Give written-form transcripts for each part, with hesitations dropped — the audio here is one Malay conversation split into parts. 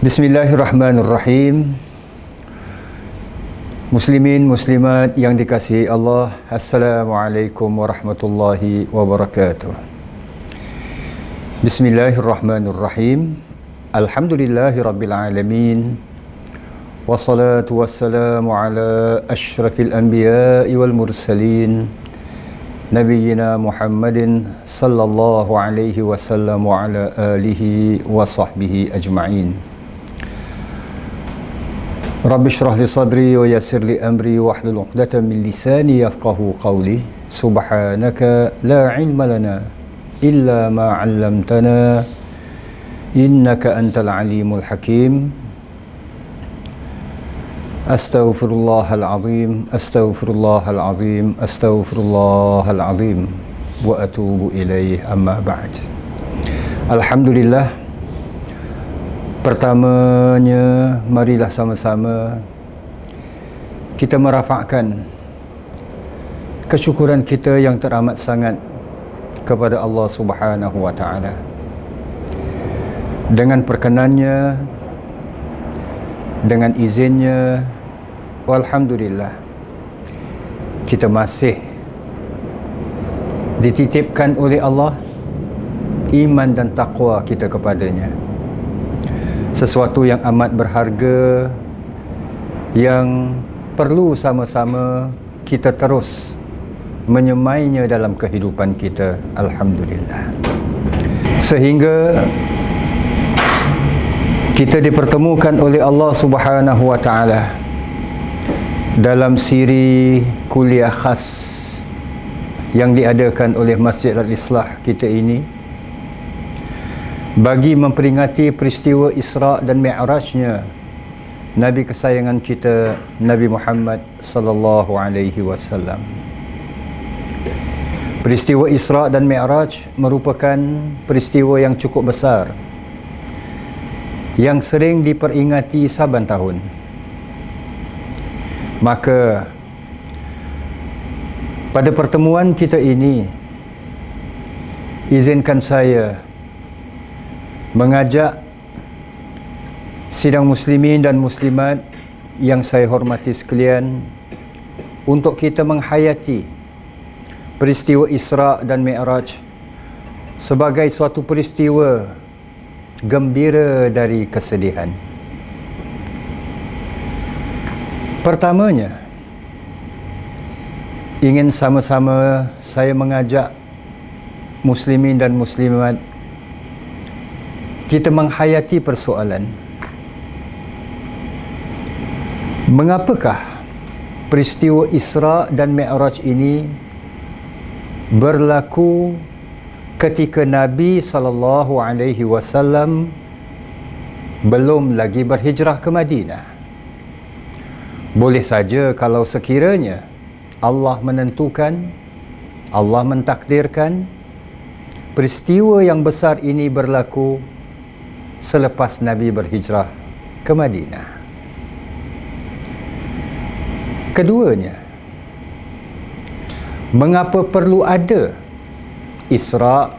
Bismillahirrahmanirrahim. Muslimin, muslimat yang dikasihi Allah, Assalamualaikum warahmatullahi wabarakatuh. Bismillahirrahmanirrahim. Alhamdulillahirabbil alamin. Wassalatu wassalamu ala asyrafil anbiya'i wal mursalin, Nabiyyina Muhammadin sallallahu alaihi wasallam wa ala alihi wa sahbihi ajma'in. Rabbi syrah li sadri wa yassir li amri wa hlul 'uqdatam min lisani yafqahu qawli. Subhanaka la ilma lana illa ma 'allamtana innaka antal alimul hakim. Astaghfirullahal azim, astaghfirullahal azim, astaghfirullahal azim wa atubu ilaih, amma ba'd. Alhamdulillah. Pertamanya, marilah sama-sama kita merafakkan kesyukuran kita yang teramat sangat kepada Allah Subhanahu wa Ta'ala. Dengan perkenannya, dengan izinnya, alhamdulillah, kita masih dititipkan oleh Allah iman dan taqwa kita kepadanya. Sesuatu yang amat berharga yang perlu sama-sama kita terus menyemainya dalam kehidupan kita, alhamdulillah. Sehingga kita dipertemukan oleh Allah Subhanahu wa Ta'ala dalam siri kuliah khas yang diadakan oleh Masjid Al-Islah kita ini bagi memperingati peristiwa Isra' dan Mi'rajnya Nabi kesayangan kita, Nabi Muhammad sallallahu alaihi wasallam. Peristiwa Isra' dan Mi'raj merupakan peristiwa yang cukup besar yang sering diperingati saban tahun. Maka pada pertemuan kita ini, izinkan saya mengajak sidang muslimin dan muslimat yang saya hormati sekalian untuk kita menghayati peristiwa Isra' dan Mi'raj sebagai suatu peristiwa gembira dari kesedihan. Pertamanya, ingin sama-sama saya mengajak muslimin dan muslimat kita menghayati persoalan, mengapakah peristiwa Isra' dan Mi'raj ini berlaku ketika Nabi sallallahu alaihi wasallam belum lagi berhijrah ke Madinah. Boleh saja kalau sekiranya Allah menentukan, Allah mentakdirkan peristiwa yang besar ini berlaku selepas Nabi berhijrah ke Madinah. Keduanya, mengapa perlu ada Isra'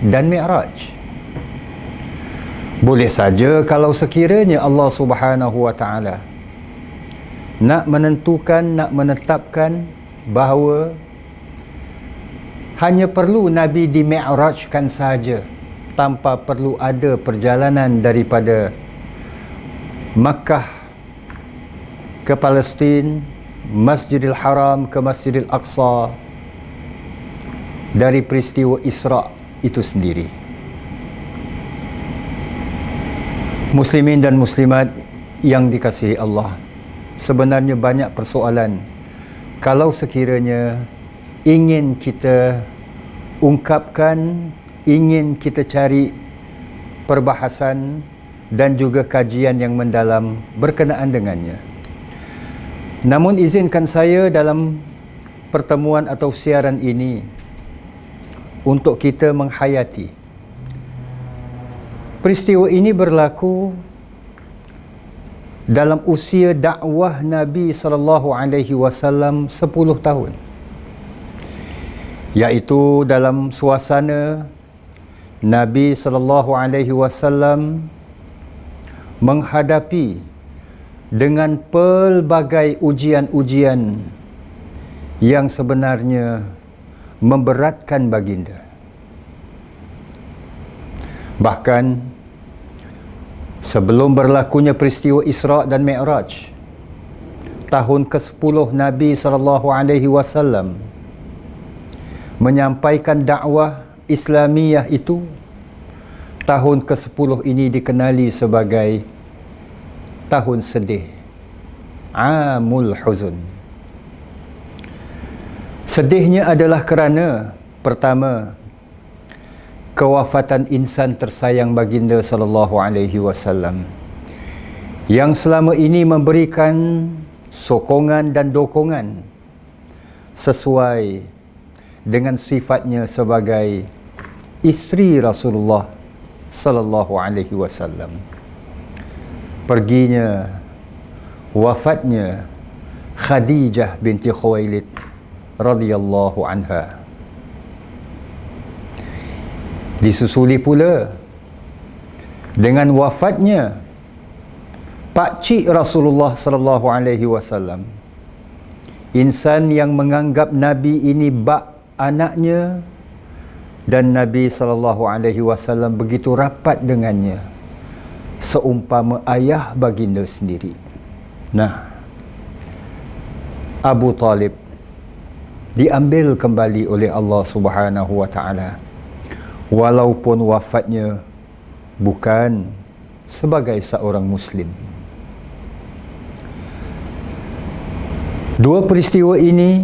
dan Mi'raj? Boleh saja kalau sekiranya Allah Subhanahu wa Ta'ala nak menentukan, nak menetapkan bahawa hanya perlu Nabi di Mi'rajkan saja, tanpa perlu ada perjalanan daripada Makkah ke Palestin, Masjidil Haram ke Masjidil Aqsa, dari peristiwa Isra' itu sendiri. Muslimin dan muslimat yang dikasihi Allah, sebenarnya banyak persoalan kalau sekiranya ingin kita ungkapkan, ingin kita cari perbahasan dan juga kajian yang mendalam berkenaan dengannya. Namun izinkan saya dalam pertemuan atau siaran ini untuk kita menghayati peristiwa ini berlaku dalam usia dakwah Nabi sallallahu alaihi wasallam 10 tahun, iaitu dalam suasana Nabi sallallahu alaihi wasallam menghadapi dengan pelbagai ujian-ujian yang sebenarnya memberatkan baginda. Bahkan sebelum berlakunya peristiwa Isra' dan Mi'raj, tahun ke-10 Nabi SAW menyampaikan dakwah Islamiyah itu, tahun ke-10 ini dikenali sebagai tahun sedih, Amul Huzun. Sedihnya adalah kerana pertama, kewafatan insan tersayang baginda sallallahu alaihi wasallam yang selama ini memberikan sokongan dan dokongan sesuai dengan sifatnya sebagai isteri Rasulullah sallallahu alaihi wasallam. Perginya, wafatnya Khadijah binti Khuwailid radhiyallahu anha. Disusuli pula dengan wafatnya pakcik Rasulullah sallallahu alaihi wasallam, insan yang menganggap Nabi ini bak anaknya dan Nabi sallallahu alaihi wasallam begitu rapat dengannya seumpama ayah baginda sendiri. Nah, Abu Talib diambil kembali oleh Allah Subhanahu wa taala, walaupun wafatnya bukan sebagai seorang muslim. Dua peristiwa ini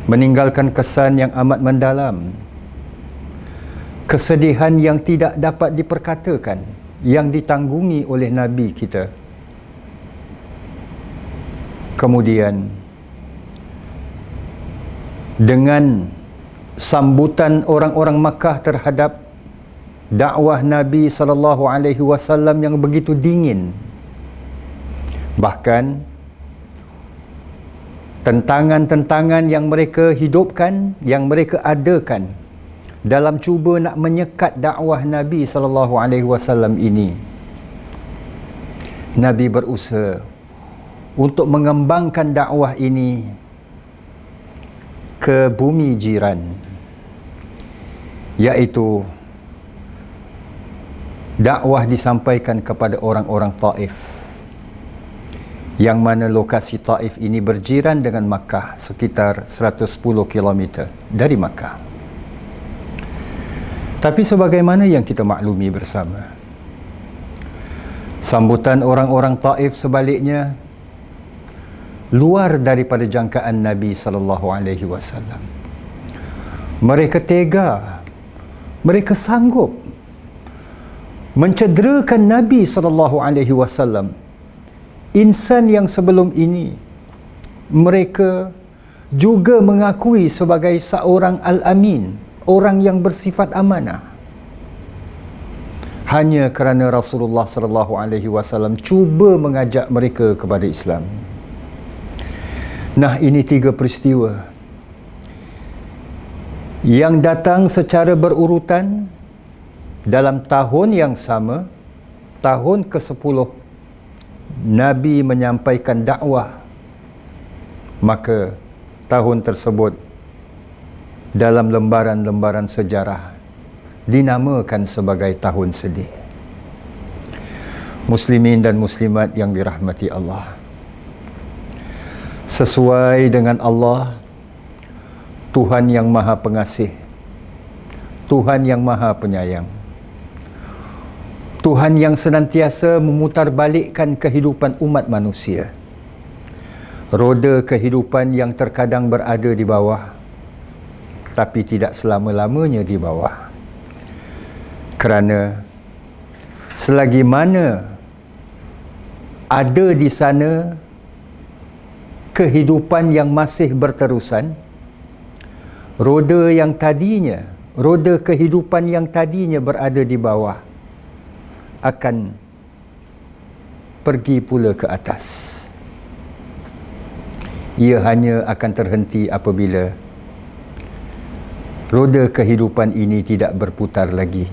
meninggalkan kesan yang amat mendalam, kesedihan yang tidak dapat diperkatakan, yang ditanggungi oleh Nabi kita. Kemudian dengan sambutan orang-orang Makkah terhadap dakwah Nabi sallallahu alaihi wasallam yang begitu dingin, bahkan tentangan-tentangan yang mereka hidupkan, yang mereka adakan dalam cuba nak menyekat dakwah Nabi sallallahu alaihi wasallam ini, Nabi berusaha untuk mengembangkan dakwah ini ke bumi jiran, iaitu dakwah disampaikan kepada orang-orang Taif, yang mana lokasi Taif ini berjiran dengan Makkah sekitar 110 km dari Makkah. Tapi sebagaimana yang kita maklumi bersama, sambutan orang-orang Taif sebaliknya luar daripada jangkaan Nabi sallallahu alaihi wasallam. Mereka tega, mereka sanggup mencederakan Nabi sallallahu alaihi wasallam, insan yang sebelum ini mereka juga mengakui sebagai seorang al-amin, orang yang bersifat amanah, hanya kerana Rasulullah sallallahu alaihi wasallam cuba mengajak mereka kepada Islam. Nah, ini tiga peristiwa yang datang secara berurutan dalam tahun yang sama, tahun ke-10 Nabi menyampaikan dakwah. Maka tahun tersebut dalam lembaran-lembaran sejarah dinamakan sebagai tahun sedih. Muslimin dan muslimat yang dirahmati Allah, sesuai dengan Allah, Tuhan yang Maha Pengasih, Tuhan yang Maha Penyayang, Tuhan yang senantiasa memutarbalikkan kehidupan umat manusia, roda kehidupan yang terkadang berada di bawah tapi tidak selama-lamanya di bawah. Kerana selagi mana ada di sana kehidupan yang masih berterusan, roda yang tadinya, roda kehidupan yang tadinya berada di bawah akan pergi pula ke atas. Ia hanya akan terhenti apabila roda kehidupan ini tidak berputar lagi,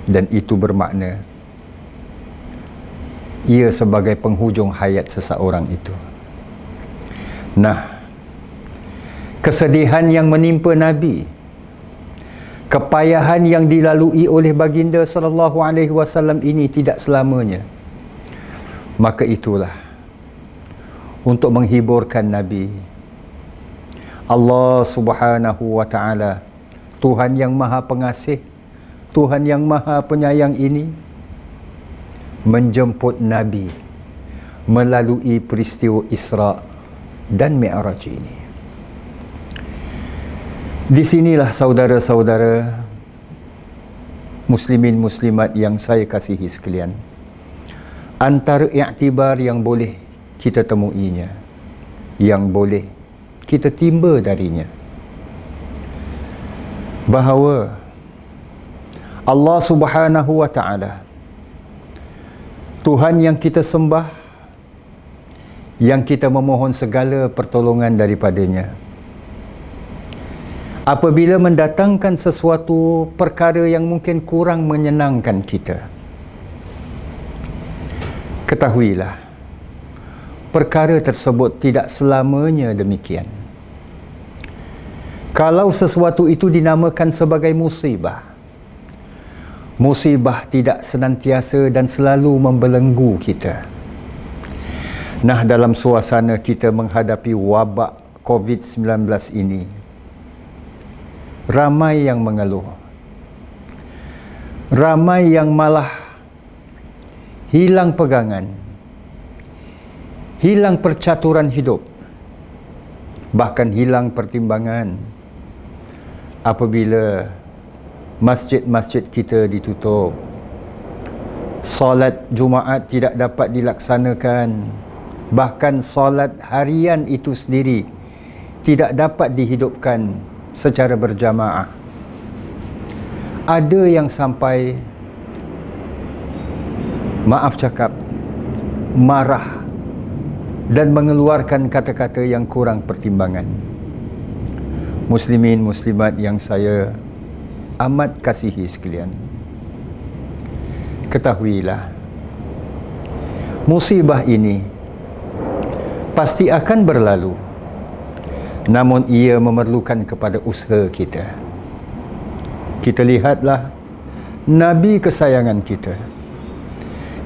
dan itu bermakna ia sebagai penghujung hayat seseorang itu. Nah, kesedihan yang menimpa Nabi, kepayahan yang dilalui oleh baginda sallallahu alaihi wasallam ini tidak selamanya. Maka itulah untuk menghiburkan Nabi, Allah Subhanahu wa taala, Tuhan yang Maha Pengasih, Tuhan yang Maha Penyayang ini menjemput Nabi melalui peristiwa Isra dan Mi'raj ini. Di sinilah saudara-saudara muslimin muslimat yang saya kasihi sekalian, antara iktibar yang boleh kita temuinya, yang boleh kita timba darinya, bahawa Allah Subhanahu wa taala, Tuhan yang kita sembah, yang kita memohon segala pertolongan daripadanya, apabila mendatangkan sesuatu perkara yang mungkin kurang menyenangkan kita, ketahuilah perkara tersebut tidak selamanya demikian. Kalau sesuatu itu dinamakan sebagai musibah, musibah tidak senantiasa dan selalu membelenggu kita. Nah, dalam suasana kita menghadapi wabak COVID-19 ini, ramai yang mengeluh, ramai yang malah hilang pegangan, hilang percaturan hidup, bahkan hilang pertimbangan apabila masjid-masjid kita ditutup, solat Jumaat tidak dapat dilaksanakan, bahkan solat harian itu sendiri tidak dapat dihidupkan secara berjamaah. Ada yang sampai, maaf cakap, marah dan mengeluarkan kata-kata yang kurang pertimbangan. Muslimin muslimat yang saya amat kasihi sekalian, ketahuilah musibah ini pasti akan berlalu, namun ia memerlukan kepada usaha kita. Kita lihatlah Nabi kesayangan kita,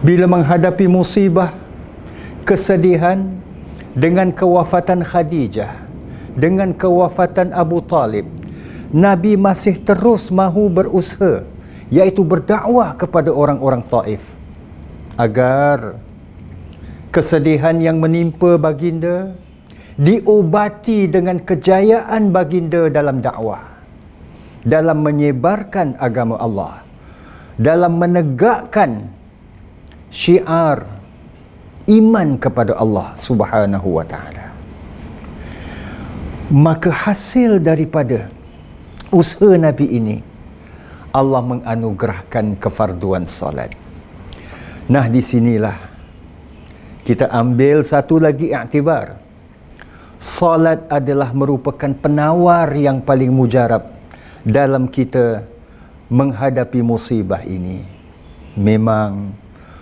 bila menghadapi musibah, kesedihan dengan kewafatan Khadijah, dengan kewafatan Abu Talib, Nabi masih terus mahu berusaha, iaitu berdakwah kepada orang-orang Taif, agar kesedihan yang menimpa baginda diobati dengan kejayaan baginda dalam dakwah, dalam menyebarkan agama Allah, dalam menegakkan syiar iman kepada Allah Subhanahu wa taala. Maka hasil daripada usaha Nabi ini, Allah menganugerahkan kefarduan salat. Nah, di sinilah kita ambil satu lagi iktibar. Salat adalah merupakan penawar yang paling mujarab dalam kita menghadapi musibah ini. Memang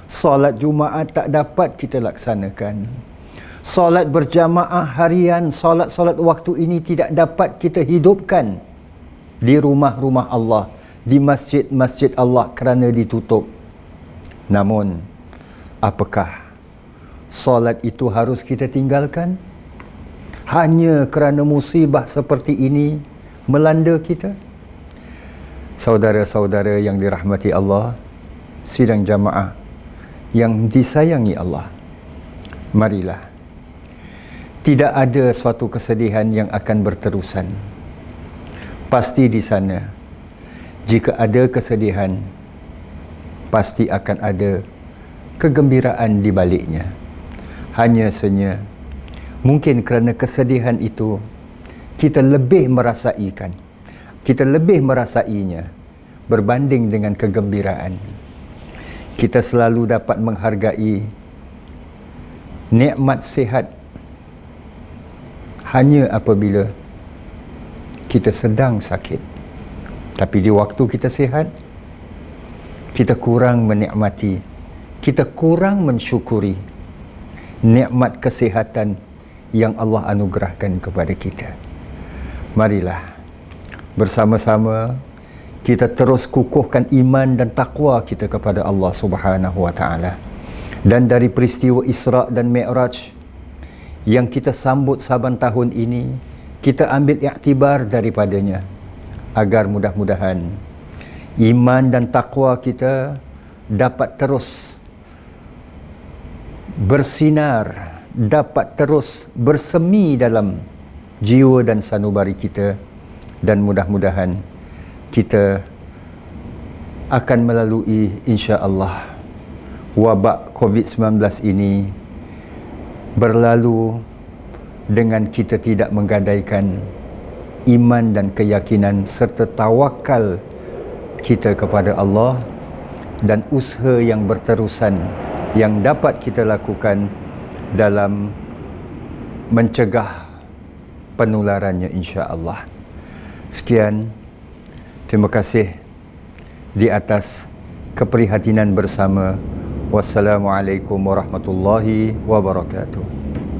salat Jumaat tak dapat kita laksanakan, salat berjamaah harian, salat-salat waktu ini tidak dapat kita hidupkan di rumah-rumah Allah, di masjid-masjid Allah kerana ditutup. Namun, apakah salat itu harus kita tinggalkan hanya kerana musibah seperti ini melanda kita? Saudara-saudara yang dirahmati Allah, sidang jamaah yang disayangi Allah, marilah, tidak ada suatu kesedihan yang akan berterusan. Pasti di sana, jika ada kesedihan, pasti akan ada kegembiraan di baliknya. Hanya saja, mungkin kerana kesedihan itu, kita lebih merasainya berbanding dengan kegembiraan. Kita selalu dapat menghargai nikmat sihat hanya apabila kita sedang sakit. Tapi di waktu kita sihat, kita kurang menikmati kita kurang mensyukuri nikmat kesihatan yang Allah anugerahkan kepada kita. Marilah bersama-sama kita terus kukuhkan iman dan takwa kita kepada Allah Subhanahu wa taala. Dan dari peristiwa Isra dan Mi'raj yang kita sambut saban tahun ini, kita ambil iktibar daripadanya agar mudah-mudahan iman dan takwa kita dapat terus bersinar, dapat terus bersemi dalam jiwa dan sanubari kita, dan mudah-mudahan kita akan melalui insya-Allah wabak COVID-19 ini berlalu dengan kita tidak menggadaikan iman dan keyakinan serta tawakal kita kepada Allah, dan usaha yang berterusan yang dapat kita lakukan dalam mencegah penularannya insya-Allah. Sekian, terima kasih di atas keprihatinan bersama. Wassalamualaikum warahmatullahi wabarakatuh.